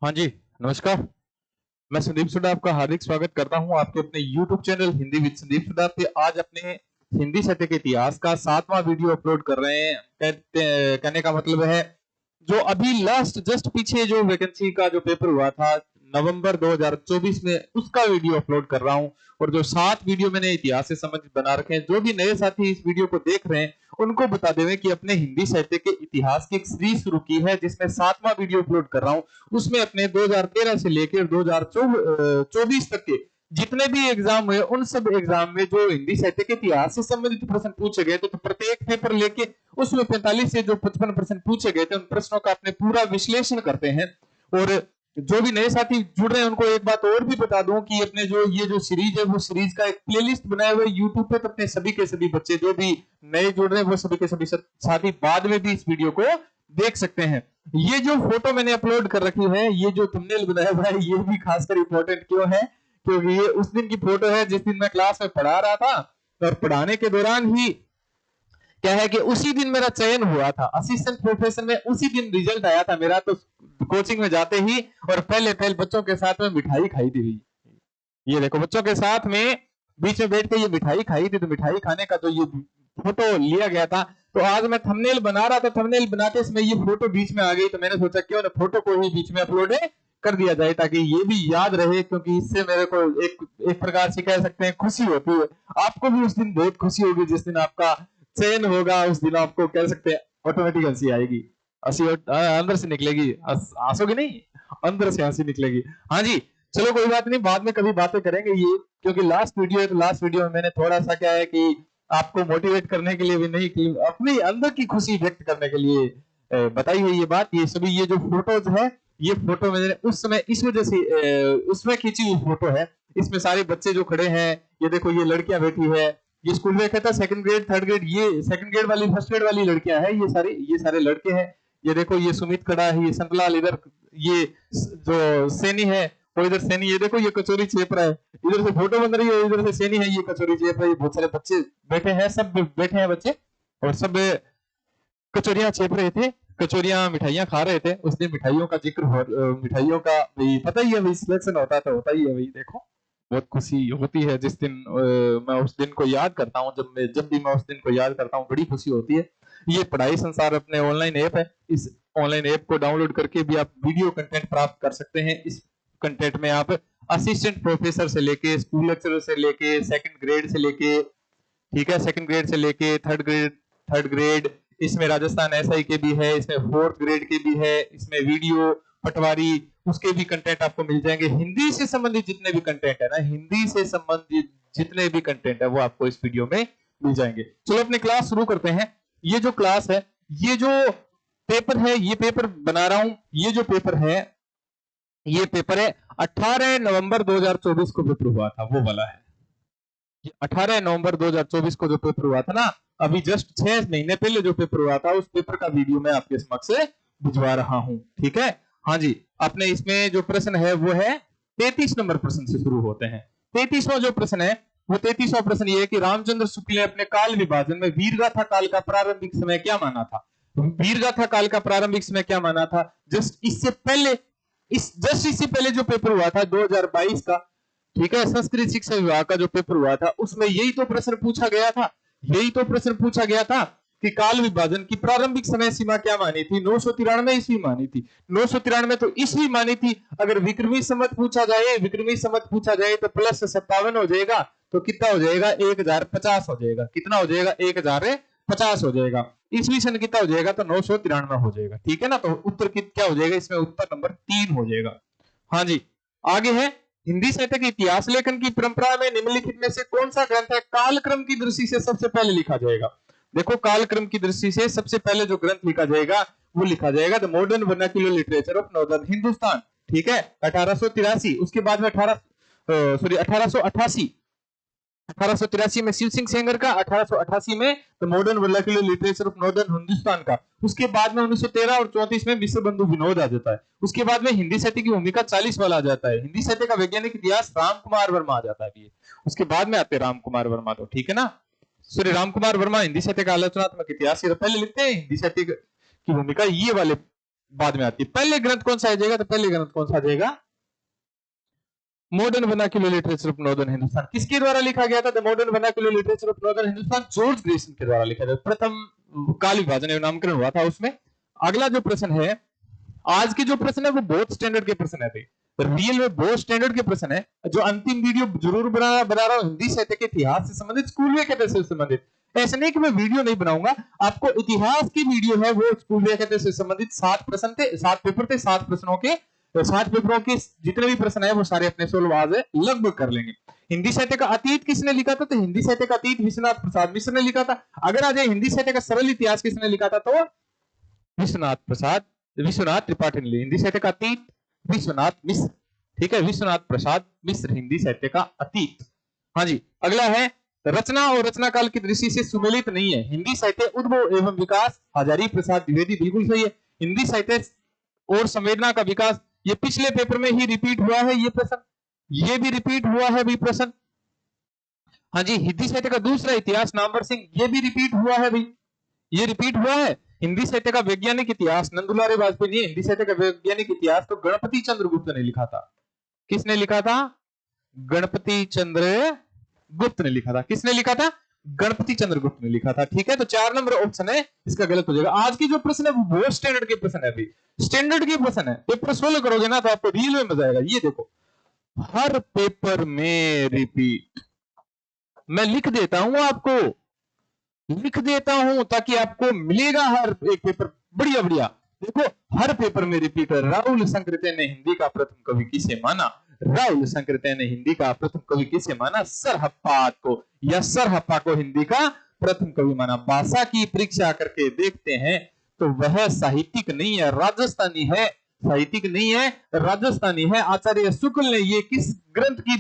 हाँ जी, नमस्कार। मैं संदीप सुडा आपका हार्दिक स्वागत करता हूँ आपके अपने YouTube channel Hindi with Sandeep Suda पे। आज अपने हिंदी साहित्य के इतिहास का 7वां वीडियो अपलोड कर रहे हैं। कहने का मतलब है जो अभी लास्ट जस्ट पीछे जो वैकेंसी का जो पेपर हुआ था नवंबर 2024 में, उसका वीडियो अपलोड कर रहा हूं। और जो 7 वीडियो मैंने इतिहास से संबंधित बना रखे हैं, जो भी नए साथी इस वीडियो को देख रहे हैं उनको बता दें कि अपने हिंदी साहित्य के इतिहास की एक सीरीज शुरू की है जिसमें 7वां वीडियो अपलोड कर रहा हूं। उसमें अपने 2013 से लेकर 2024 तक के जितने भी एग्जाम हुए उन सब एग्जाम में जो हिंदी साहित्य के इतिहास से संबंधित प्रश्न पूछे गए थे, तो प्रत्येक पेपर लेके उसमें 45 से जो 55 प्रश्न पूछे गए थे उन प्रश्नों का अपने पूरा विश्लेषण करते हैं। और जो भी नए साथी जुड़ रहे हैं उनको एक बात और भी बता दूं कि अपने जो ये जो सीरीज है वो सीरीज का एक प्लेलिस्ट बनाया हुआ है यूट्यूब पे, तो अपने सभी के सभी बच्चे जो भी नए जुड़ रहे हैं वो सभी के सभी साथी बाद में भी इस वीडियो को देख सकते हैं। ये जो फोटो मैंने अपलोड कर रखी है, ये जो थंबनेल बनाया हुआ है, ये भी खासकर इंपॉर्टेंट क्यों है, क्योंकि ये उस दिन की फोटो है जिस दिन मैं क्लास में पढ़ा रहा था। और पढ़ाने के दौरान ही क्या है कि उसी दिन मेरा चयन हुआ था असिस्टेंट प्रोफेसर में, उसी दिन रिजल्ट आया था मेरा। तो कोचिंग में जाते ही और पहले पहले बच्चों के साथ में मिठाई खाई थी। ये देखो बच्चों के साथ में बीच में बैठ के ये मिठाई खाई थी, तो मिठाई खाने का जो ये फोटो लिया गया था। तो आज मैं थंबनेल बना रहा था, थंबनेल बनाते समय ये फोटो बीच में आ गई, तो मैंने सोचा क्यों ना फोटो को ही बीच में अपलोड कर दिया जाए ताकि ये भी याद रहे, क्योंकि इससे मेरे को एक प्रकार से कह सकते हैं खुशी होती है। आपको भी उस दिन बहुत खुशी होगी जिस दिन आपका चयन होगा, उस दिन आपको कह सकते हैं ऑटोमेटिक हंसी आएगी। हंसी अंदर से निकलेगी, हंसोगे नहीं, अंदर से हंसी निकलेगी। हाँ जी, चलो कोई बात नहीं, बाद में कभी बातें करेंगे ये, क्योंकि लास्ट वीडियो है। तो लास्ट वीडियो में मैंने थोड़ा सा क्या है कि आपको मोटिवेट करने के लिए भी नहीं, कि अपनी अंदर की खुशी व्यक्त करने के लिए बताई है ये बात। ये सभी ये जो फोटोज है, ये फोटो मैंने उस समय इस वजह से उसमें खींची हुई फोटो है। इसमें सारे बच्चे जो खड़े हैं, ये देखो ये लड़कियां बैठी है, ये स्कूल में कहता सेकंड ग्रेड थर्ड ग्रेड, ये सेकंड ग्रेड वाली फर्स्ट ग्रेड वाली लड़कियां हैं, ये सारे लड़के हैं। ये देखो ये सुमित खड़ा है, ये संतलाल इधर, ये जो सैनी है वो इधर सैनी, ये देखो ये कचोरी चेप रहा है, इधर से फोटो बन रही है, इधर से सैनी है, ये कचोरी चेप रहा है। बहुत सारे बच्चे बैठे हैं, सब बैठे हैं बच्चे, और सब कचोरियां चेप रहे थे, कचोरियां मिठाइयां खा रहे थे। उस दिन मिठाइयों का जिक्र हो, मिठाइयों का भाई पता ही है, भाई सिलेक्शन होता तो होता ही है भाई। देखो बहुत खुशी होती है जिस दिन मैं उस दिन को याद करता हूँ, जब भी मैं उस दिन को याद करता हूँ बड़ी खुशी होती है। ये पढ़ाई संसार अपने ऑनलाइन ऐप है, इस ऑनलाइन ऐप को डाउनलोड करके भी आप वीडियो कंटेंट प्राप्त कर सकते हैं। इस कंटेंट में आप असिस्टेंट प्रोफेसर से लेके स्कूल लेक्चरर से लेके सेकंड ग्रेड से लेके, ठीक है, सेकंड ग्रेड से लेके थर्ड ग्रेड, इसमें राजस्थान एसआई के भी है, इसमें फोर्थ ग्रेड के भी है, इसमें वीडियो पटवारी उसके भी कंटेंट आपको मिल जाएंगे। हिंदी से संबंधित जितने भी कंटेंट है ना, हिंदी से संबंधित जितने भी कंटेंट है वो आपको इस वीडियो में मिल जाएंगे। चलो अपनी क्लास शुरू करते हैं। ये जो क्लास है, ये जो पेपर है, ये पेपर बना रहा हूं, ये जो पेपर है, ये पेपर है 18 नवंबर 2024 को पेपर हुआ था, वो वाला है। 18 नवंबर 2024 को जो पेपर हुआ था ना, अभी जस्ट 6 महीने पहले जो पेपर हुआ था, उस पेपर का वीडियो मैं आपके समक्ष भिजवा रहा हूं, ठीक है। हाँ जी, अपने इसमें जो प्रश्न है वो है 33 नंबर प्रश्न से शुरू होते हैं। 33वां जो प्रश्न है वो 33वां प्रश्न ये है कि रामचंद्र शुक्ल ने अपने काल विभाजन में वीरगाथा काल का प्रारंभिक समय क्या माना था। वीरगाथा काल का प्रारंभिक समय क्या माना था, जस्ट इससे पहले जो पेपर हुआ था 2022 का, ठीक है, संस्कृत शिक्षा विभाग का जो पेपर हुआ था उसमें यही तो प्रश्न पूछा गया था। यही तो प्रश्न पूछा गया था कि काल विभाजन की प्रारंभिक समय सीमा क्या मानी थी, 993 ईस्वी मानी थी। 993 तो ईस्वी मानी थी। अगर विक्रमी संवत पूछा जाए तो प्लस 57 हो जाएगा, तो कितना हो जाएगा, 1050 हो जाएगा। कितना हो जाएगा, 1050 हो जाएगा। ईस्वी सन कितना हो जाएगा, तो 993 हो जाएगा, ठीक है ना। तो उत्तर क्या हो जाएगा इसमें, उत्तर नंबर 3 हो जाएगा। हाँ जी, आगे है हिंदी साहित्य के इतिहास लेखन की परंपरा में निम्नलिखित में से कौन सा ग्रंथ है कालक्रम की दृष्टि से सबसे पहले लिखा जाएगा। देखो कालक्रम की दृष्टि से सबसे पहले जो ग्रंथ लिखा जाएगा वो लिखा जाएगा the modern vernacular literature of northern Hindustan, ठीक है, 1883। उसके बाद में 1883 में शिव सिंह सेंगर का, 1888 में the modern vernacular literature of northern Hindustan का। उसके बाद में 1913 और 34 में विश्व बंधु विनोद आ जाता है। उसके बाद में हिंदी साहित्य की भूमिका 40 वाला आ जाता है। हिंदी साहित्य का वैज्ञानिक इतिहास राम कुमार वर्मा आ जाता है। उसके बाद में आते राम कुमार वर्मा, तो ठीक है ना, श्री राम कुमार वर्मा हिंदी साहित्य का आलोचनात्मक इतिहास, ये तो पहले लिखते हैं हिंदी साहित्य की भूमिका, ये वाले बाद में आती है। पहले ग्रंथ कौन सा आ जाएगा? तो पहले ग्रंथ कौन सा आ जाएगा? Modern vernacular literature of northern Hindustan. किसके द्वारा लिखा गया था? The modern vernacular literature of northern Hindustan, George Grayson के द्वारा लिखा गया। प्रथम काल विभाजन एवं नामकरण हुआ था उसमें। अगला जो प्रश्न है, आज के जो प्रश्न है वो बहुत स्टैंडर्ड के प्रश्न है, रियल में बहुत स्टैंडर्ड के प्रश्न है। जो अंतिम वीडियो जरूर बना रहा हूं हिंदी साहित्य के इतिहास से संबंधित, स्कूल व्याख्या से संबंधित। ऐसा नहीं कि मैं वीडियो नहीं बनाऊंगा, आपको इतिहास की वीडियो है वो स्कूल व्याख्या से संबंधित 7 प्रश्न थे, 7 पेपर थे, 7 प्रश्नों के, 7 पेपरों के जितने भी प्रश्न है वो सारे अपने सोल्व आज लगभग कर लेंगे। हिंदी साहित्य का अतीत किसने लिखा था? तो हिंदी साहित्य का अतीत विश्वनाथ प्रसाद मिश्र ने लिखा था। अगर आ जाए हिंदी साहित्य का सरल इतिहास किसने लिखा था? तो विश्वनाथ त्रिपाठी ने। हिंदी साहित्य का अतीत विश्वनाथ मिश्र, ठीक है, विश्वनाथ प्रसाद मिश्र, हिंदी साहित्य का अतीत। हाँ जी। अगला है, रचना और रचना काल की दृष्टि से सुमेलित नहीं है। हिंदी साहित्य उद्भव एवं विकास, हजारी प्रसाद द्विवेदी, बिल्कुल सही है। हिंदी साहित्य और संवेदना का विकास, ये पिछले पेपर में ही रिपीट हुआ है ये प्रश्न, ये भी रिपीट हुआ है भी प्रश्न। हाँ जी। हिंदी साहित्य का दूसरा इतिहास नामवर सिंह, ये भी रिपीट हुआ है भाई, ये रिपीट हुआ है। हिंदी साहित्य का वैज्ञानिक इतिहास नंदुलारे वाजपेयी ने। हिंदी साहित्य का वैज्ञानिक इतिहास तो गणपति चंद्र गुप्त ने लिखा था। किसने लिखा था? गणपति चंद्र गुप्त ने लिखा था। किसने लिखा था? गणपति चंद्र गुप्त ने लिखा था। ठीक है, तो 4 नंबर ऑप्शन है इसका गलत हो जाएगा। आज की जो प्रश्न है वो बहुत स्टैंडर्ड के प्रश्न है, अभी स्टैंडर्ड के प्रश्न है। पेपर सोल्व करोगे ना तो आपको रियल में मजा आएगा। ये देखो, हर पेपर में रिपीट, मैं लिख देता हूं आपको, लिख देता हूं ताकि आपको मिलेगा हर एक पेपर बढ़िया बढ़िया। देखो, हर पेपर में रिपीट है। राहुल संकृत्य ने हिंदी का प्रथम कवि किसे माना? राहुल संकृत्य ने हिंदी का प्रथम कवि किसे माना? सरहप्पा को, या सरहप्पा को हिंदी का प्रथम कवि माना। भाषा की परीक्षा करके देखते हैं तो वह साहित्यिक नहीं है, राजस्थानी है। साहित्यिक नहीं है, राजस्थानी है। आचार्य शुक्ल ने ये किस ग्रंथ की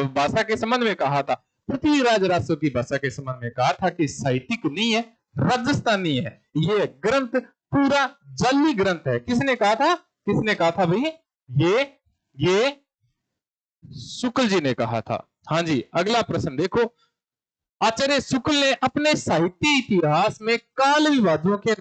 भाषा के संबंध में कहा था? पृथ्वीराज रासो की भाषा के संबंध में कहा था कि साहित्यिक नहीं है, राजस्थानी है। ये ग्रंथ पूरा जाली ग्रंथ है। किसने कहा था? किसने कहा था भाई? ये शुक्ल जी ने कहा था। हाँ जी। अगला प्रश्न देखो, आचार्य शुक्ल ने अपने साहित्य इतिहास में काल विभागों के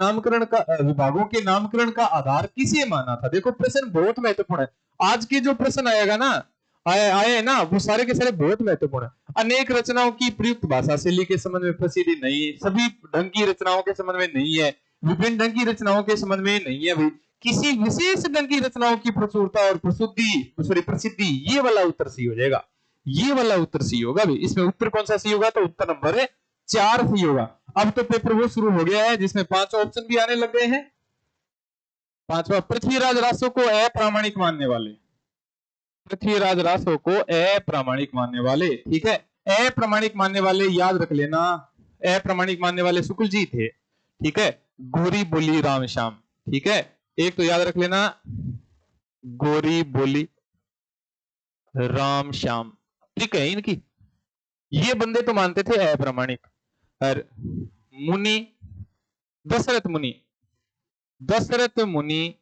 नामकरण का आधार किसे माना था? देखो, प्रश्न बहुत महत्वपूर्ण है। आज के जो प्रश्न आएगा ना, आए ना, वो सारे के सारे बहुत महत्वपूर्ण है। अनेक रचनाओं की प्रयुक्त भाषा शैली के संबंध में प्रसिद्धि नहीं, सभी ढंग की रचनाओं के संबंध में नहीं है, विभिन्न ढंग की रचनाओं के संबंध में नहीं है भाई, किसी विशेष ढंग की रचनाओं की प्रचुरता और प्रसिद्धि, ये वाला उत्तर सही हो जाएगा। ये वाला उत्तर सही होगा भाई। इसमें उत्तर कौन सा सही होगा? तो उत्तर नंबर 4 सही होगा। अब तो पेपर वो शुरू हो गया है जिसमें 5 ऑप्शन भी आने लग गए हैं। 5वां, पृथ्वीराज रासो को अप्रामाणिक मानने वाले, पृथ्वीराज रासो को अप्रामाणिक मानने वाले, ठीक है, अप्रामाणिक मानने वाले याद रख लेना, अप्रामाणिक मानने वाले शुक्ल जी थे, ठीक है। गोरी बोली राम श्याम, ठीक है, एक तो याद रख लेना, गोरी बोली राम श्याम, ठीक है इनकी। ये बंदे तो मानते थे अप्रामाणिक। और मुनि दशरथ मुनि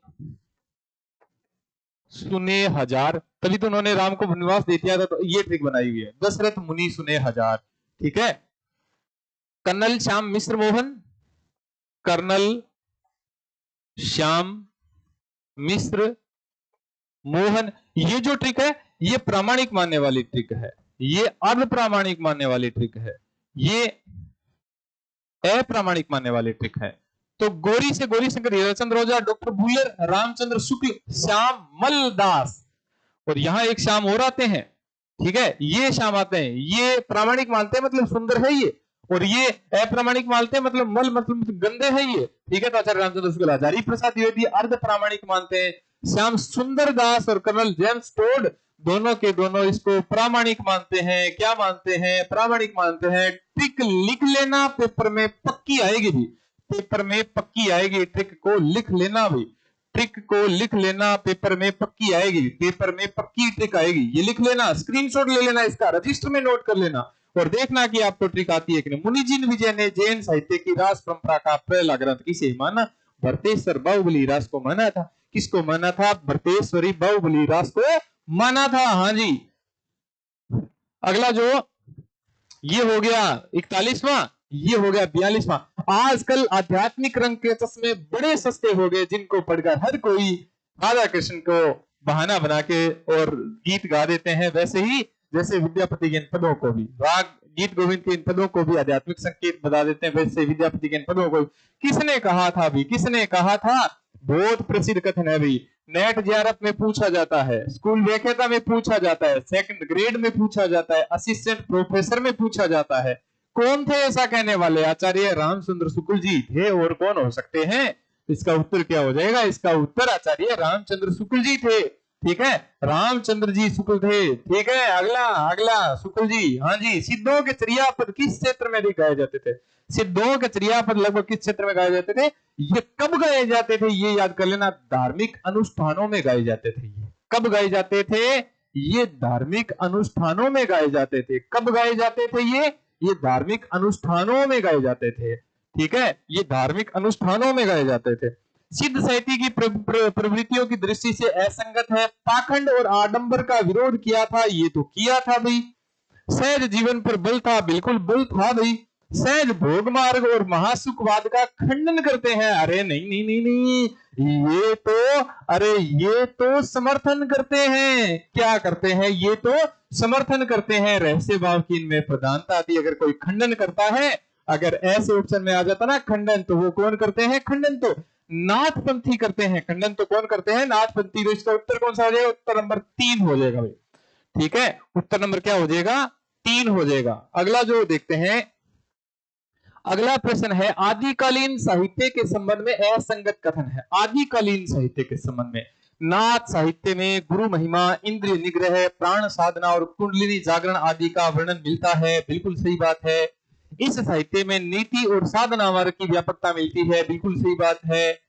सुने हजार, तभी तो उन्होंने राम को वनवास दे दिया था, तो ये ट्रिक बनाई हुई है, दशरथ मुनि सुने हजार, ठीक है। कर्नल श्याम मिश्र मोहन, कर्नल श्याम मिश्र मोहन, ये जो ट्रिक है ये प्रामाणिक मानने वाली ट्रिक है, ये अर्धप्रामाणिक मानने वाली ट्रिक है, ये अप्रामाणिक मानने वाली ट्रिक है। तो गोरी से गौरी शंकर हीराचंद्र ओझा, डॉक्टर भूलर, रामचंद्र शुक्ल, श्याम मलदास, और यहां एक श्याम और आते हैं, ठीक है, ये श्याम आते हैं, ये प्रामाणिक मानते हैं मतलब सुंदर है ये, और ये अप्रामाणिक मानते हैं मतलब मल मतलब गंदे है ये, ठीक है। तो आचार्य रामचंद्र शुक्ल, हजारी प्रसाद द्विवेदी अर्ध प्रामाणिक मानते हैं, श्याम सुंदर दास और कर्नल जेम्स टोड दोनों के दोनों इसको प्रामाणिक मानते हैं। क्या मानते हैं? प्रामाणिक मानते हैं। ट्रिक लिख लेना, पेपर में पक्की आएगी भी, पेपर में पक्की आएगी, ट्रिक को लिख लेना भी, ट्रिक को लिख लेना, पेपर में पक्की आएगी, पेपर में पक्की ट्रिक आएगी, ये लिख लेना, स्क्रीनशॉट ले लेना, इसका रजिस्टर में नोट कर लेना और देखना कि आपको ट्रिक आती है कि नहीं। मुनिजिन विजय ने जैन साहित्य की रास परंपरा का पहला ग्रंथ किसे माना? भरतेश्वर बाहुबली रास को माना था। किसको माना था? भरतेश्वरी बाहुबली रास को माना था। हाँ जी। अगला जो ये हो गया 41वां, ये हो गया 42वां। आजकल आध्यात्मिक रंग के चश्मे बड़े सस्ते हो गए, जिनको पढ़कर हर कोई राधा कृष्ण को बहाना बना के और गीत गा देते हैं। वैसे ही जैसे विद्यापति के इन पदों को भी, राग गीत गोविंद के इन पदों को भी आध्यात्मिक संकेत बता देते हैं, वैसे विद्यापति के इन पदों को किसने कहा था भी, किसने कहा था? बहुत प्रसिद्ध कथन है भी, नेट जियारत में पूछा जाता है, स्कूल व्याख्याता में पूछा जाता है, सेकंड ग्रेड में पूछा जाता है, असिस्टेंट प्रोफेसर में पूछा जाता है। कौन थे ऐसा कहने वाले? आचार्य रामचंद्र शुक्ल जी थे, और कौन हो सकते हैं? इसका उत्तर क्या हो जाएगा? इसका उत्तर आचार्य रामचंद्र शुक्ल जी थे। ठीक है, रामचंद्र जी शुक्ल थे। ठीक है, अगला अगला शुक्ल जी, हाँ जी। सिद्धों के क्रियापद किस क्षेत्र में गाए जाते थे? सिद्धों के क्रियापद लगभग किस क्षेत्र में गाए जाते थे? ये कब गाए जाते थे? ये याद कर लेना, धार्मिक अनुष्ठानों में गाए जाते थे। ये कब गाए जाते थे? ये धार्मिक अनुष्ठानों में गाए जाते थे। कब गाए जाते थे? ये धार्मिक अनुष्ठानों में गाए जाते थे। ठीक है, ये धार्मिक अनुष्ठानों में गाए जाते थे। सिद्ध साहित्य की प्रवृत्तियों की दृष्टि से असंगत है। पाखंड और आडंबर का विरोध किया था, ये तो किया था भाई। सहज जीवन पर बल था, बिल्कुल बल था भाई। सहज भोग मार्ग और महासुखवाद का खंडन करते हैं। अरे नहीं नहीं नहीं नहीं, ये तो समर्थन करते हैं। क्या करते हैं? ये तो समर्थन करते हैं। रहस्य भाव की इनमें प्रधानता थी। अगर कोई खंडन करता है, अगर ऐसे ऑप्शन में आ जाता ना खंडन, तो वो कौन करते हैं? खंडन तो नाथपंथी करते हैं। खंडन तो कौन करते हैं? नाथपंथी। तो इसका उत्तर कौन सा हो जाएगा? उत्तर नंबर 3 हो जाएगा भाई। ठीक है, उत्तर नंबर क्या हो जाएगा? 3 हो जाएगा। अगला जो देखते हैं, अगला प्रश्न है, आदिकालीन साहित्य के संबंध में असंगत कथन है। आदिकालीन साहित्य के संबंध में नाथ साहित्य में गुरु महिमा, इंद्रिय निग्रह, प्राण साधना और कुंडलिनी जागरण आदि का वर्णन मिलता है। बिल्कुल सही बात है। इस साहित्य में नीति और साधना मार्ग की व्यापकता मिलती है। बिल्कुल सही बात है।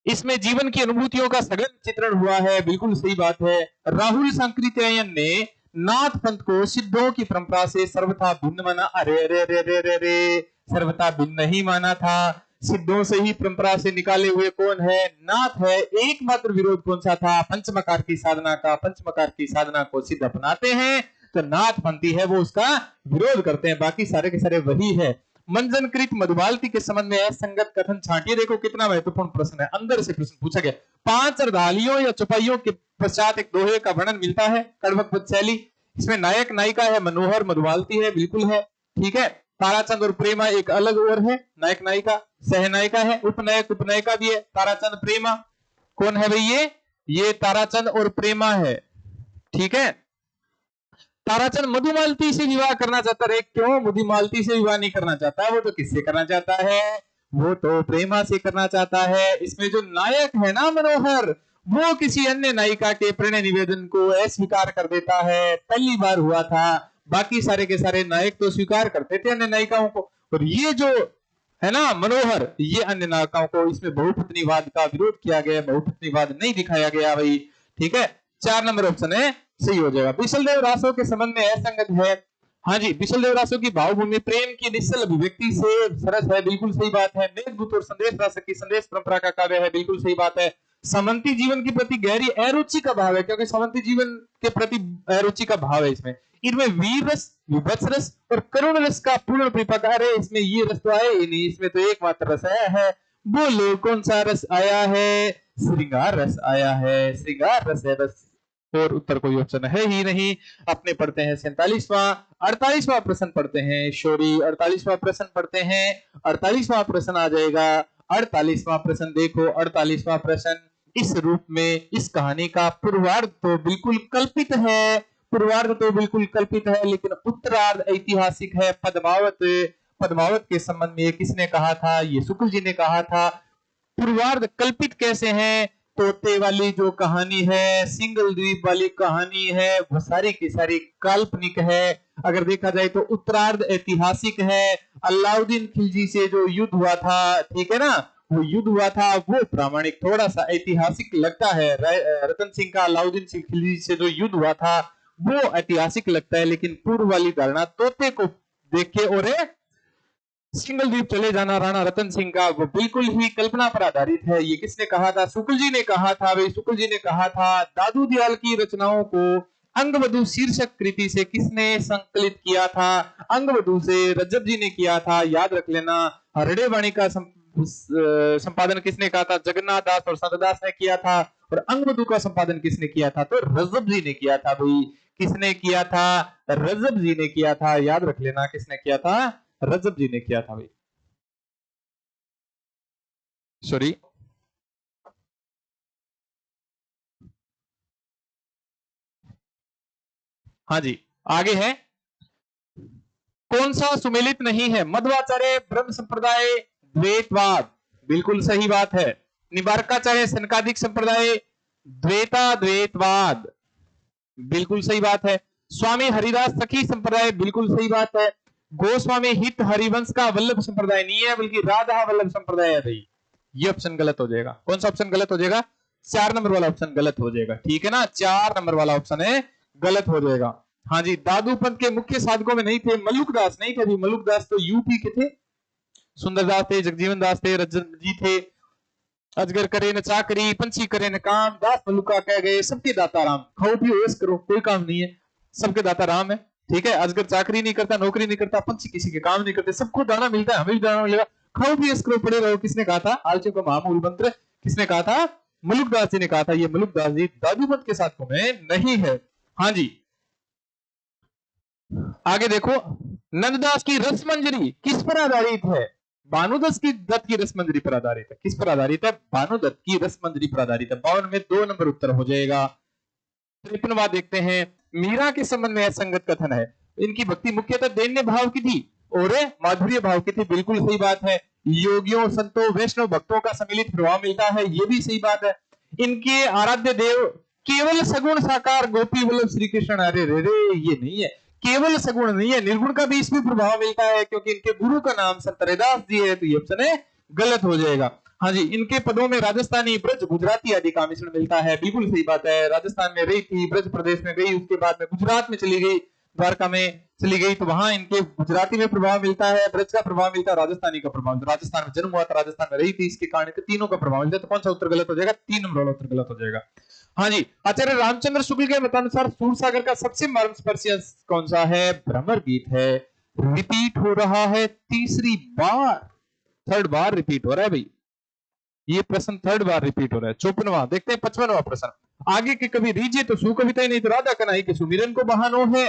इसमें जीवन की अनुभूतियों का सघन चित्रण हुआ है। बिल्कुल सही बात है। राहुल सांकृत्यायन ने नाथ पंथ को सिद्धों की परंपरा से सर्वथा भिन्न माना। अरे अरे अरे अरे अरे अरे, सर्वथा भिन्न नहीं माना था। सिद्धों से ही परंपरा से निकाले हुए कौन है? नाथ है। एकमात्र विरोध कौन सा था? पंचमकार की साधना का। पंचमकार की साधना को सिद्ध अपनाते हैं, तो नाथ पंथी है वो उसका विरोध करते हैं। बाकी सारे के सारे वही है। मंजनकृत मधुबालती के संबंध में असंगत कथन छांटिए। देखो कितना महत्वपूर्ण प्रश्न है, अंदर से प्रश्न पूछा गया। 5 अर्धालियों या चौपाइयों के पश्चात एक दोहे का वर्णन मिलता है, कड़वक पद शैली। इसमें नायक नायिका है मनोहर, मधुबालती है, बिल्कुल है। ठीक है, ताराचंद और प्रेमा एक अलग और है, नायक नायिका। सहनायिका है, उपनायक उपनायिका भी है। ताराचंद प्रेमा कौन है भाई? ये ताराचंद और प्रेमा है। ठीक है, ताराचंद मधुमालती से विवाह करना चाहता है। क्यों मधुमालती से विवाह नहीं करना चाहता? वो तो किससे करना चाहता है? वो तो प्रेमा से करना चाहता है। इसमें जो नायक है ना मनोहर, वो किसी अन्य नायिका के प्रणय निवेदन को अस्वीकार कर देता है। पहली बार हुआ था। बाकी सारे के सारे नायक तो स्वीकार करते थे अन्य नायिकाओं को, और ये जो है ना मनोहर, ये अन्य नायिकाओं को, इसमें बहुपत्नीवाद का विरोध किया गया। बहुपत्नीवाद नहीं दिखाया गया भाई। ठीक है, 4 नंबर ऑप्शन है सही हो जाएगा। बिशलदेव रासो के संबंध में असंगत है। हाँ जी, बिशलदेव रासो की भावभूमि प्रेम की निश्चल अभिव्यक्ति से सरस है। बिल्कुल सही बात है। मेघदूत और संदेश रासक की संदेश परंपरा का काव्य है। बिल्कुल सही बात है। समंती जीवन के प्रति गहरी अरुचि का भाव है, क्योंकि समंती जीवन के प्रति अरुचि का भाव है इसमें। इनमें वीर रस, विभत्स रस और करुण रस का पूर्ण परिपकार है। इसमें ये रस तो आए ही नहीं, इसमें तो एकमात्र रस आया है। बोलो कौन सा रस आया है? श्रृंगार रस आया है। श्रृंगार रस है बस, और उत्तर कोई ऑप्शन है ही नहीं। अपने पढ़ते हैं 47वां 48वां प्रश्न पढ़ते हैं। शोरी 48वां प्रश्न पढ़ते हैं। 48वां प्रश्न आ जाएगा। 48वां प्रश्न देखो। 48वां प्रश्न इस रूप में, इस कहानी का पूर्वार्ध तो बिल्कुल कल्पित है। पूर्वार्ध तो बिल्कुल कल्पित है, लेकिन उत्तरार्ध ऐतिहासिक है। पद्मावत, पद्मावत के संबंध में किसने कहा था? ये शुक्ल जी ने कहा था। पूर्वार्ध कल्पित कैसे हैं? तोते वाली जो कहानी है, सिंगल द्वीप वाली कहानी है, वो सारी की सारी काल्पनिक है। अगर देखा जाए तो उत्तरार्ध ऐतिहासिक है। अलाउद्दीन खिलजी से जो युद्ध हुआ था, ठीक है ना, वो युद्ध हुआ था, वो प्रामाणिक थोड़ा सा ऐतिहासिक लगता है। रतन सिंह का अलाउद्दीन खिलजी से जो युद्ध हुआ था वो ऐतिहासिक लगता है, लेकिन पूर्व वाली धारणा तोते को देख के और सिंगल द्वीप चले जाना राणा रतन सिंह का, वो बिल्कुल ही कल्पना पर आधारित है। ये किसने कहा था? शुक्ल जी ने कहा था। वे शुक्ल जी ने कहा था। दादू दयाल की रचनाओं को अंगवधु शीर्षक कृति से किसने संकलित किया था? अंगवधु से रजब जी ने किया था, याद रख लेना। हरड़े वाणी का संपादन किसने कहा था? जगन्नाथ दास और संतदास ने किया था। और अंगवधु का संपादन किसने किया था? तो रजब जी ने किया था भाई। किसने किया था? रजब जी ने किया था, याद रख लेना किसने किया था? रजब जी ने किया था भाई। सॉरी, हाँ जी, आगे है। कौन सा सुमेलित नहीं है? मध्वाचार्य ब्रह्म संप्रदाय द्वैतवाद, बिल्कुल सही बात है। निबारकाचार्य सनकादिक संप्रदाय द्वैतवाद, बिल्कुल सही बात है। स्वामी हरिदास सखी संप्रदाय, बिल्कुल सही बात है। गोस्वामी हित हरिवंश का वल्लभ संप्रदाय नहीं है, बल्कि राधा वल्लभ संप्रदाय है भाई। ये ऑप्शन गलत हो जाएगा। कौन सा ऑप्शन गलत हो जाएगा? 4 नंबर वाला ऑप्शन गलत हो जाएगा, ठीक है ना? 4 नंबर वाला ऑप्शन है गलत हो जाएगा। हाँ जी, दादू पंथ के मुख्य साधकों में नहीं थे, मलुकदास नहीं थे। मलुकदास तो यूपी के थे। सुंदरदास थे, जगजीवन दास थे, रजन जी थे। अजगर करे न चाकरी, पंछी करे न काम, दास मलुका कह गए सबके दाता राम। खाओ पियो ऐश करो, कोई काम नहीं है, सबके दाता राम है। ठीक है, अजगर चाकरी नहीं करता, नौकरी नहीं करता, पंछी किसी के काम नहीं करते, सबको दाना मिलता है, हमें भी दाना मिलेगा। खाओ भी ऐश करो, पड़े रहो। किसने कहा था? आलसी का महामूल मंत्र किसने कहा था? मलुकदास जी ने कहा था। ये मलुकदास जी दादू पंथ के साथ में नहीं है। हाँ जी, आगे देखो। नंददास की रसमंजरी किस पर आधारित है? भानुदत्त की रसमंजरी पर आधारित है। किस पर आधारित है? भानुदत्त की रसमंजरी पर आधारित है। 52 में 2 नंबर उत्तर हो जाएगा। 53वां देखते हैं। मीरा के संबंध में असंगत कथन है। इनकी भक्ति मुख्यतः दैन्य भाव की थी और माधुर्य भाव की थी, बिल्कुल सही बात है। योगियों, संतों, वैष्णव भक्तों का सम्मिलित प्रभाव मिलता है, ये भी सही बात है। इनके आराध्य देव केवल सगुण साकार गोपी वल्लभ श्री कृष्ण। अरे रे रे, ये नहीं है, केवल सगुण नहीं है, निर्गुण का भी इसमें प्रभाव मिलता है, क्योंकि इनके गुरु का नाम संत रैदास जी है। तो ये ऑप्शन है गलत हो जाएगा। हाँ जी, इनके पदों में राजस्थानी, ब्रज, गुजराती आदि का मिश्रण मिलता है, बिल्कुल सही बात है। राजस्थान में रही थी, ब्रज प्रदेश में गई, उसके बाद में गुजरात में चली गई, द्वारका में चली गई, तो वहां इनके गुजराती में प्रभाव मिलता है, ब्रज का प्रभाव मिलता है, राजस्थानी का प्रभाव। राजस्थान में जन्म हुआ था, राजस्थान में रही थी, इसके कारण तीनों का प्रभाव मिलता है। तो कौन सा उत्तर गलत हो जाएगा? 3 नंबर वाला उत्तर गलत हो जाएगा। हाँ जी, आचार्य रामचंद्र शुक्ल के मतानुसार सूरसागर का सबसे मर्मस्पर्शी कौन सा है? भ्रमर गीत है। रिपीट हो रहा है तीसरी बार, 3rd बार रिपीट हो रहा है भाई। ये प्रश्न 3rd बार रिपीट हो रहा है। 54वां देखते हैं। 55वां प्रश्न। आगे के कभी रीजिए तो सुकविता ही नहीं तो राधा कनाई के सुमिरन को बहानो है।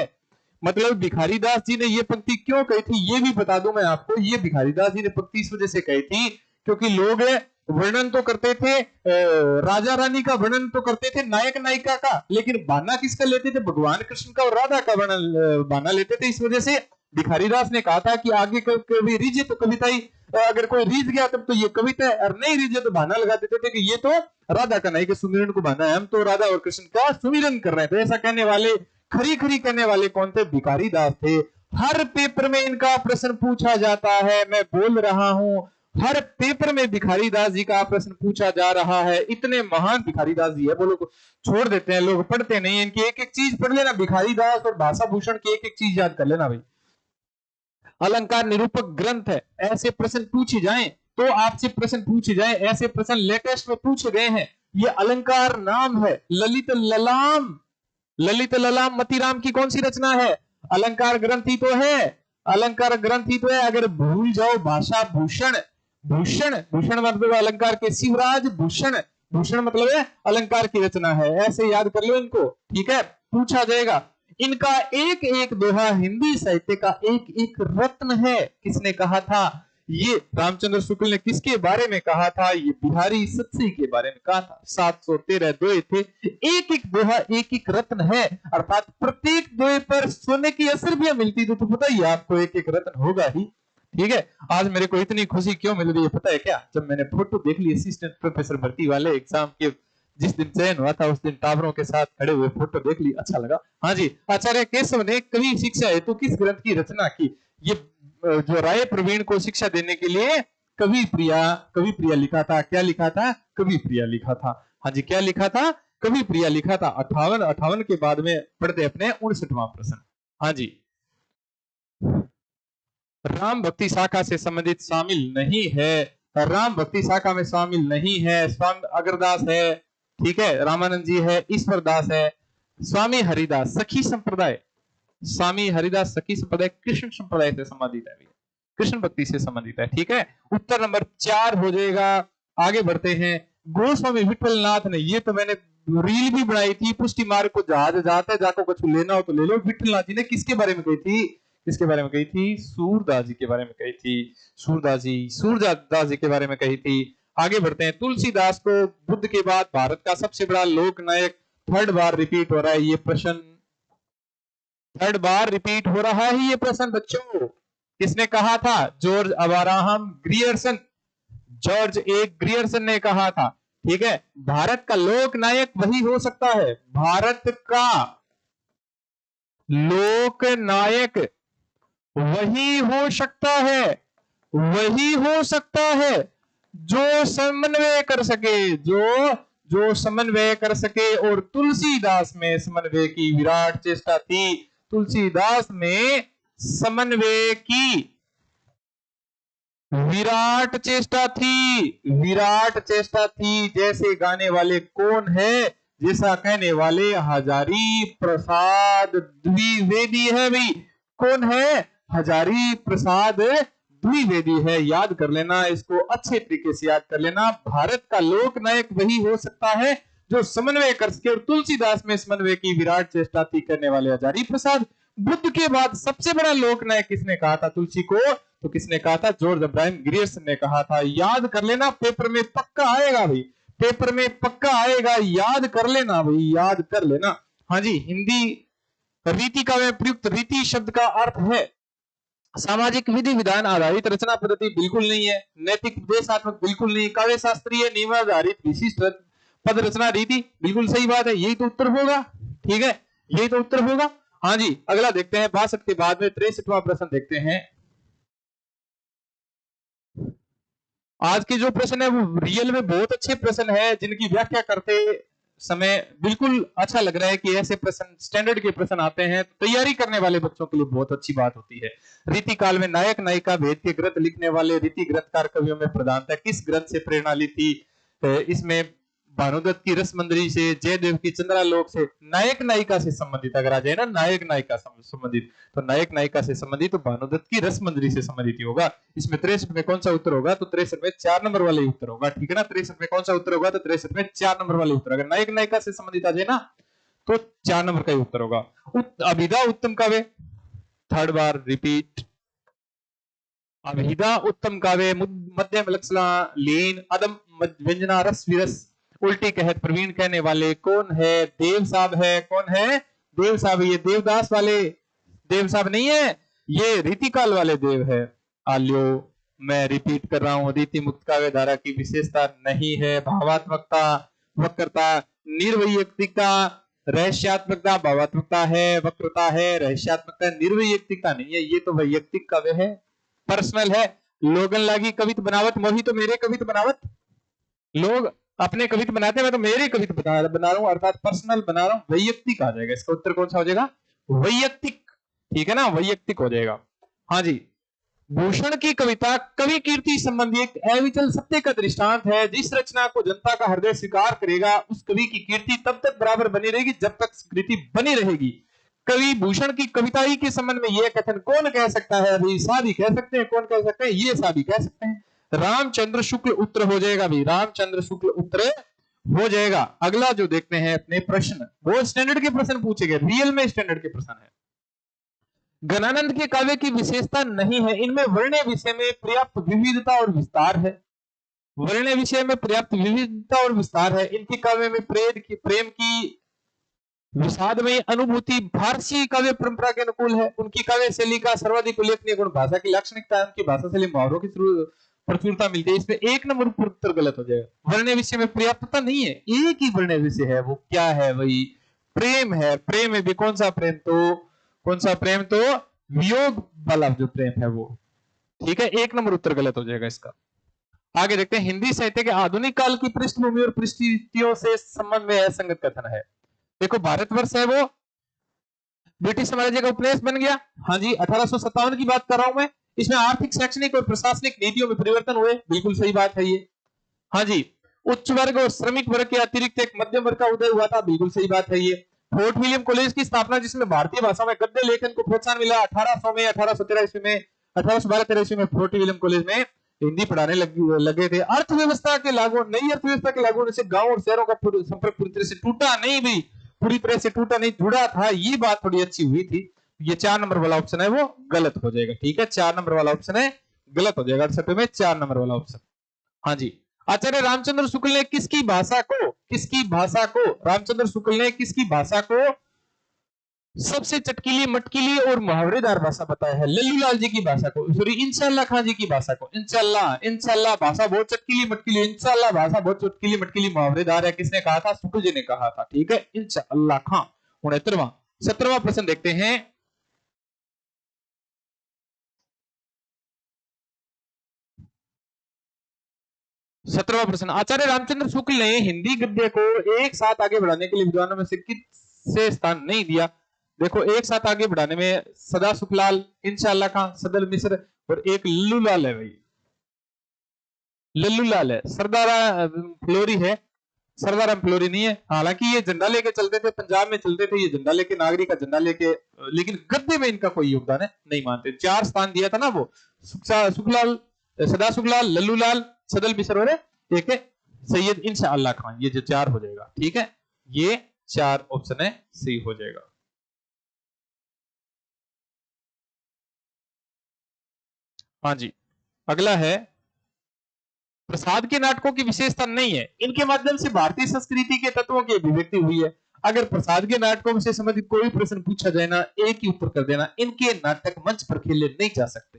मतलब भिखारी दास जी ने ये पंक्ति क्यों कही थी ये भी बता दूं मैं आपको। ये भिखारी दास जी ने पंक्ति इस वजह से कही थी क्योंकि लोग वर्णन तो करते थे, राजा रानी का वर्णन तो करते थे, नायक नायिका का, लेकिन बहाना किसका लेते थे? भगवान कृष्ण का और राधा का वर्णन बहाना लेते थे। इस वजह से भिखारी दास ने कहा था कि आगे कभी रीझे तो कविता ही, अगर कोई रीझ गया तब तो ये कविता है, और नहीं रीझे तो बहाना लगा देते थे कि ये तो राधा का नहीं, कि सुमिरन को बहाना है, हम तो राधा और कृष्ण का सुमिरन कर रहे हैं। तो ऐसा कहने वाले, खरी खरी कहने वाले कौन थे? भिखारी दास थे। हर पेपर में इनका प्रश्न पूछा जाता है, मैं बोल रहा हूं, हर पेपर में भिखारी दास जी का प्रश्न पूछा जा रहा है। इतने महान भिखारी दास जी है, वो लोग छोड़ देते हैं, लोग पढ़ते नहीं। इनकी एक एक चीज पढ़ लेना, भिखारी दास और भाषा भूषण की एक एक चीज याद कर लेना भाई। अलंकार निरूपक ग्रंथ है। ऐसे प्रश्न पूछे जाएं तो आपसे प्रश्न पूछे जाए, ऐसे प्रश्न लेटेस्ट में पूछे गए हैं। ये अलंकार नाम है। ललित ललाम, ललित ललाम मतीराम की कौन सी रचना है? अलंकार ग्रंथ ही तो है, अलंकार ग्रंथ ही तो है। अगर भूल जाओ भाषा भूषण, भूषण, भूषण मतलब अलंकार के शिवराज भूषण, भूषण मतलब है अलंकार की रचना है। ऐसे याद कर लो इनको, ठीक है, पूछा जाएगा। इनका एक एक दोहा हिंदी साहित्य का एक एक रत्न है। किसने कहा था? ये रामचंद्र शुक्ल ने किसके बारे में कहा था? ये बिहारी सत्सी के बारे में कहा था। 713 दोहे थे, एक एक दोहा एक एक रत्न है, अर्थात प्रत्येक दोहे पर सोने की असर भी मिलती। तो पता ही आपको एक एक रत्न होगा ही, ठीक है। आज मेरे को इतनी खुशी क्यों मिल रही है पता है क्या? जब मैंने फोटो देख ली असिस्टेंट प्रोफेसर भर्ती वाले एग्जाम के, जिस दिन चयन हुआ था उस दिन टावरों के साथ खड़े हुए फोटो देख ली, अच्छा लगा। हाँ जी, आचार्य केशव ने कवि शिक्षा हेतु किस ग्रंथ की रचना की? ये जो राय प्रवीण को शिक्षा देने के लिए कवि प्रिया लिखा था। क्या लिखा था? कवि प्रिया लिखा था। हाँ जी, क्या लिखा था? कवि प्रिया लिखा था। 58 के बाद में पढ़ते अपने 59वां प्रश्न। हाँ जी, राम भक्ति शाखा से संबंधित शामिल नहीं है, राम भक्ति शाखा में शामिल नहीं है। स्वामी अग्रदास है, ठीक है, रामानंद जी है, ईश्वर दास है, स्वामी हरिदास सखी संप्रदाय, स्वामी हरिदास सखी संप्रदाय कृष्ण संप्रदाय से संबंधित है, कृष्ण भक्ति से संबंधित है। ठीक है, उत्तर नंबर 4 हो जाएगा। आगे बढ़ते हैं। गोस्वामी विठलनाथ ने, ये तो मैंने रील भी बनाई थी, पुष्टि मार्ग को जहाज जाता है, जाको कुछ लेना हो तो ले लो। विठलनाथ जी ने किसके बारे में कही थी? किसके बारे में कही थी? सूरदास जी के बारे में कही थी। सूरदास जी के बारे में कही थी। आगे बढ़ते हैं। तुलसीदास को बुद्ध के बाद भारत का सबसे बड़ा लोक नायक, थर्ड बार रिपीट हो रहा है ये प्रश्न, थर्ड बार रिपीट हो रहा है ये प्रश्न बच्चों। किसने कहा था? George Abraham Grierson, George A Grierson ने कहा था। ठीक है, भारत का लोक नायक वही हो सकता है, भारत का लोक नायक वही हो सकता है, वही हो सकता है जो समन्वय कर सके, जो समन्वय कर सके। और तुलसीदास में समन्वय की विराट चेष्टा थी, तुलसीदास में समन्वय की विराट चेष्टा थी, विराट चेष्टा थी। जैसे गाने वाले कौन है, जैसा कहने वाले हजारी प्रसाद द्विवेदी है भाई। कौन है? हजारी प्रसाद द्विवेदी है। याद कर लेना इसको, अच्छे तरीके से याद कर लेना। भारत का लोक नायक वही हो सकता है जो समन्वय कर सके, और तुलसीदास में समन्वय की विराट चेष्टा थी करने वाले हजारी प्रसाद। बुद्ध के बाद सबसे बड़ा लोक नायक किसने कहा था तुलसी को? तो किसने कहा था? जॉर्ज अब्राहम ग्रियर्सन ने कहा था। याद कर लेना, पेपर में पक्का आएगा भाई, पेपर में पक्का आएगा, याद कर लेना भाई, याद कर लेना। हाँ जी, हिंदी रीति का में प्रयुक्त रीति शब्द का अर्थ है सामाजिक विधि विधान आधारित रचना पद्धति, बिल्कुल नहीं है। नैतिक उपदेशात्मक, बिल्कुल नहीं। काव्य शास्त्रीय नियम आधारित विशिष्ट पद रचना रीति, बिल्कुल सही बात है, यही तो उत्तर होगा। ठीक है, यही तो उत्तर होगा। हाँ जी, अगला देखते हैं 62 के बाद में 63वां प्रश्न देखते हैं। आज के जो प्रश्न है वो रियल में बहुत अच्छे प्रश्न है, जिनकी व्याख्या करते समय बिल्कुल अच्छा लग रहा है कि ऐसे प्रश्न, स्टैंडर्ड के प्रश्न आते हैं, तो तैयारी करने वाले बच्चों के लिए बहुत अच्छी बात होती है। रीति काल में नायक नायिका भेद के ग्रंथ लिखने वाले रीति ग्रंथकार कवियों में प्रधानता किस ग्रंथ से प्रेरणा ली थी? इसमें भानुदत्त की रसमंजरी से, जयदेव की चंद्रालोक से। नायक नायिका से संबंधित अगर आ जाए ना, नायक नायिका संबंधित, तो नायक नायिका से संबंधित तो भानुदत्त की रसमंजरी से संबंधित ही होगा। इसमें 63 में कौन सा उत्तर होगा? तो 63 में 4 नंबर वाले उत्तर होगा। ठीक है ना, 63 में कौन सा उत्तर होगा? तो 63 में 4 नंबर वाले उत्तर। अगर नायक नायिका से संबंधित आ जाए ना तो 4 नंबर का ही उत्तर होगा। अभिधा उत्तम काव्य, थर्ड बार रिपीट। अभिधा उत्तम काव्य, मध्यम लक्षणा लीन, अदम व्यंजना रस विरस, उल्टी कहत प्रवीण कहने वाले कौन है? देव साहब है। कौन है? देव साहब। ये देवदास वाले देव साहब नहीं है, ये रीतिकाल वाले देव है। आल्यो, मैं रिपीट कर रहा हूं, रीति मुक्त काव्य धारा की विशेषता नहीं है भावात्मकता, वक्रता, निर्वैयक्तिकता, रहस्यात्मकता। भावात्मकता है, वक्रता है, रहस्यात्मकता, निर्वैयक्तिकता नहीं है। ये तो वैयक्तिक काव्य है, पर्सनल है। लोगन लागी कवित बनावत, मोही तो मेरे कवित बनावत। लोग अपने कवित बनाते हैं, मैं तो मेरे कवित बना रहा हूं, अर्थात पर्सनल बना रहा हूं। वैयक्तिक आ जाएगा इसका उत्तर। कौन सा हो जाएगा? वैयक्तिक। ठीक है ना, वैयक्तिक हो जाएगा। हाँ जी, भूषण की कविता कवि कीर्ति संबंधी एक अविचल सत्य का दृष्टांत है। जिस रचना को जनता का हृदय स्वीकार करेगा, उस कवि की कीर्ति तब तक बराबर बनी रहेगी जब तक कृति बनी रहेगी। कवि भूषण की कविता ही के संबंध में यह कथन कौन कह सकता है? अभी साहब कह सकते हैं। कौन कह सकते हैं? ये साहब कह सकते हैं। रामचंद्र शुक्ल उत्तर हो जाएगा भी, रामचंद्र शुक्ल उत्तर हो जाएगा। अगला जो देखते हैं अपने प्रश्न, वो स्टैंडर्ड के प्रश्न पूछे गए, रियल में स्टैंडर्ड के प्रश्न है। गणानंद के काव्य की विशेषता नहीं है, इनमें वर्ण्य विषय में पर्याप्त विविधता और विस्तार है। वर्ण्य विषय में पर्याप्त विविधता और विस्तार है। इनके काव्य में प्रेम की विषादमयी अनुभूति फारसी काव्य परंपरा के अनुकूल है। उनकी काव्य शैली का सर्वाधिक उल्लेखनीय गुण भाषा की लाक्षणिकता है। उनकी भाषा शैली मुहावरों की प्रचुरता मिलती है। इसमें एक नंबर पर उत्तर गलत हो जाएगा। वर्ण्य विषय में पर्याप्तता नहीं है, एक ही वर्ण्य विषय है, वो क्या है? वही प्रेम है। प्रेम में भी कौन सा प्रेम? तो कौन सा प्रेम? तो वियोग वाला जो प्रेम है वो। ठीक है, एक नंबर उत्तर गलत हो जाएगा इसका। आगे देखते हैं। हिंदी साहित्य के आधुनिक काल की पृष्ठभूमि और परिस्थितियों से संबंध में असंगत कथन है। देखो, भारतवर्ष है वो ब्रिटिश साम्राज्य का उपनिवेश बन गया। हाँ जी, 1857 की बात कर रहा हूं मैं। इसमें आर्थिक, शैक्षणिक और प्रशासनिक नीतियों में परिवर्तन हुए, बिल्कुल सही बात है ये। हाँ जी, उच्च वर्ग और श्रमिक वर्ग के अतिरिक्त एक मध्यम वर्ग का उदय हुआ था, बिल्कुल सही बात है ये। फोर्ट विलियम कॉलेज की स्थापना जिसमें भारतीय भाषा में गद्य लेखन को प्रोत्साहन मिला 1800 में 1813 ईस्वी में 1812 ईस्वी में फोर्ट विलियम कॉलेज में हिंदी पढ़ाने लगे थे। अर्थव्यवस्था के लागू नई अर्थव्यवस्था के लागू होने से गांव और शहरों का संपर्क पूरी तरह से टूटा नहीं भी पूरी तरह से टूटा नहीं जुड़ा था, ये बात थोड़ी अच्छी हुई थी। ये 4 नंबर वाला ऑप्शन है वो गलत हो जाएगा। ठीक है, 4 नंबर वाला ऑप्शन है गलत हो जाएगा। 68 में 4 नंबर वाला ऑप्शन। हाँ जी, आचार्य रामचंद्र शुक्ल ने किसकी भाषा को रामचंद्र शुक्ल ने किसकी भाषा को सबसे चटकीली मटकीली और मुहावरेदार भाषा बताया है? लल्लूलाल जी की भाषा को, सॉरी इंशाल्लाह खान जी की भाषा को। इंशाल्लाह भाषा बहुत चटकीली मटकीली, इंशाल्लाह भाषा बहुत चटकीली मटकीली मुहावरेदार है। किसने कहा था? शुक्ल जी ने कहा था। ठीक है, इंशाल्लाह खान। 69वां 17वां प्रश्न देखते हैं। सत्रहवां प्रश्न, आचार्य रामचंद्र शुक्ल ने हिंदी गद्य को एक साथ आगे बढ़ाने के लिए विद्वानों में से किसे स्थान नहीं दिया? देखो, एक साथ आगे बढ़ाने में सदा सुखलाल, इंशाल्लाह खान, सदल मिश्र और एक लल्लूलाल है। भाई लल्लूलाल है, सरदार फ्लोरी है, सरदार फ्लोरी नहीं है। हालांकि ये झंडा लेके चलते थे, पंजाब में चलते थे ये झंडा लेके, नागरिक का झंडा लेके, लेकिन गद्य में इनका कोई योगदान है नहीं मानते। 4 स्थान दिया था ना वो, सुखलाल, सदा सुखलाल, लल्लूलाल, सदल मिश्र और एक सैयद इंशाअल्लाह खान। ये जो 4 हो जाएगा। ठीक है, ये 4 ऑप्शन है सही हो जाएगा। हाँ जी, अगला है, प्रसाद के नाटकों की विशेषता नहीं है, इनके माध्यम से भारतीय संस्कृति के तत्वों की अभिव्यक्ति हुई है। अगर प्रसाद के नाटकों से संबंधित कोई प्रश्न पूछा जाए ना, एक ही उत्तर कर देना, इनके नाटक मंच पर खेले नहीं जा सकते।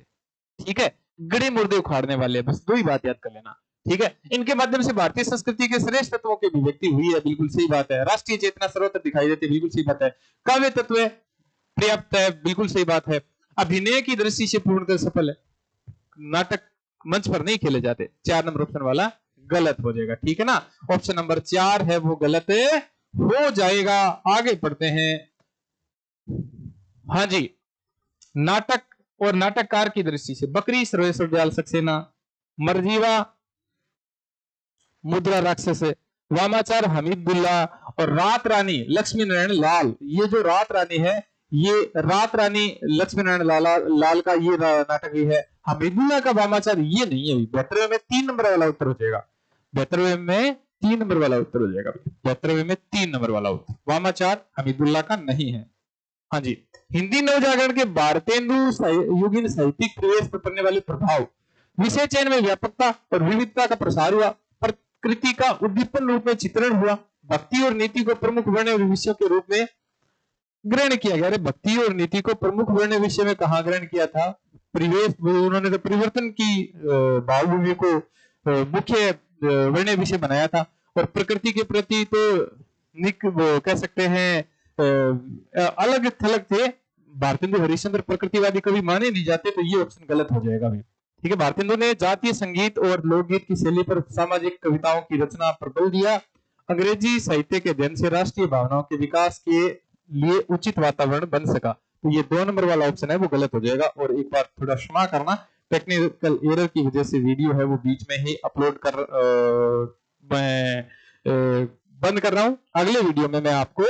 ठीक है, गड़े मुर्दे उखाड़ने वाले, बस 2 ही बात याद कर लेना। ठीक है, इनके माध्यम से भारतीय संस्कृति के श्रेष्ठ तत्वों की अभिव्यक्ति हुई है, बिल्कुल सही बात है। राष्ट्रीय चेतना सर्वत्र दिखाई देती है, बिल्कुल सही बात है। काव्य तत्व पर्याप्त है, बिल्कुल सही बात है। अभिनय की दृष्टि से पूर्णतः सफल है, नाटक मंच पर नहीं खेले जाते। 4 नंबर ऑप्शन वाला गलत हो जाएगा। ठीक है ना, ऑप्शन नंबर 4 है वो गलत हो जाएगा। आगे पढ़ते हैं। हाँ जी, नाटक और नाटककार की दृष्टि से बकरी सर्वेश्वर दयाल सक्सेना, मरजीवा मुद्रा राक्षस, वामाचार हमीदुल्ला और रात रानी लक्ष्मी नारायण लाल। ये जो रात रानी है, ये रात रानी लक्ष्मी नारायण लाल का ये नाटक ही है। हमीदुल्ला का वामाचार ये नहीं है। 72 में 3 नंबर वाला उत्तर हो जाएगा। 72 में 3 नंबर वाला उत्तर हो जाएगा। 72 में 3 नंबर वाला उत्तर, वामाचार हमीदुल्ला का नहीं है। हाँ जी, हिंदी नवजागरण के भारतेंदु युगीन साहित्यिक परिवेश पर पड़ने वाले प्रभाव, विषय चयन में व्यापकता और विविधता का प्रसार हुआ, प्रकृति का उद्दीपन रूप में चित्रण हुआ, भक्ति और नीति को प्रमुख वर्ण विषयों के रूप में ग्रहण किया गया। भक्ति और नीति को प्रमुख वर्ण विषय में कहा ग्रहण किया था? परिवेश, उन्होंने तो परिवर्तन की भावभूमि को मुख्य वर्ण विषय बनाया था। और प्रकृति के प्रति तो वो कह सकते हैं अलग थलग थे। भारतेंदु हरिश्चंद्र प्रकृतिवादी कवि माने नहीं जाते, तो ये ऑप्शन गलत हो जाएगा भी। ठीक है, भारतेंदु ने जातीय संगीत और लोकगीत की शैली पर सामाजिक कविताओं की रचना पर बल दिया। अंग्रेजी साहित्य के अध्ययन से राष्ट्रीय भावनाओं के विकास के लिए उचित वातावरण बन सका। तो ये 2 नंबर वाला ऑप्शन है वो गलत हो जाएगा। और एक बार थोड़ा क्षमा करना, टेक्निकल एरर की वजह से वीडियो है वो बीच में ही अपलोड कर मैं बंद कर रहा हूं। अगले वीडियो में मैं आपको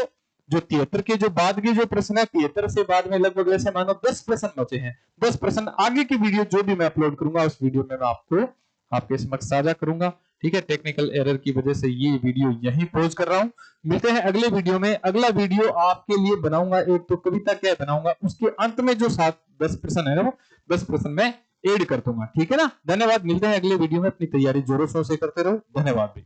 जो 73 के जो बाद के जो प्रश्न है, 73 से बाद में लगभग ऐसे मानो 10 प्रश्न बचे हैं। 10 प्रश्न आगे की वीडियो जो भी मैं अपलोड करूंगा उस वीडियो में मैं आपको आपके समक्ष साझा करूंगा। ठीक है, टेक्निकल एरर की वजह से ये वीडियो यहीं पॉज कर रहा हूं। मिलते हैं अगले वीडियो में। अगला वीडियो आपके लिए बनाऊंगा, एक तो कविता क्या बनाऊंगा, उसके अंत में जो 7-10 प्रश्न है ना, वो 10 प्रश्न में ऐड कर दूंगा। ठीक है ना, धन्यवाद। मिलते हैं अगले वीडियो में। अपनी तैयारी जोरों शोरों से करते रहो। धन्यवाद भी।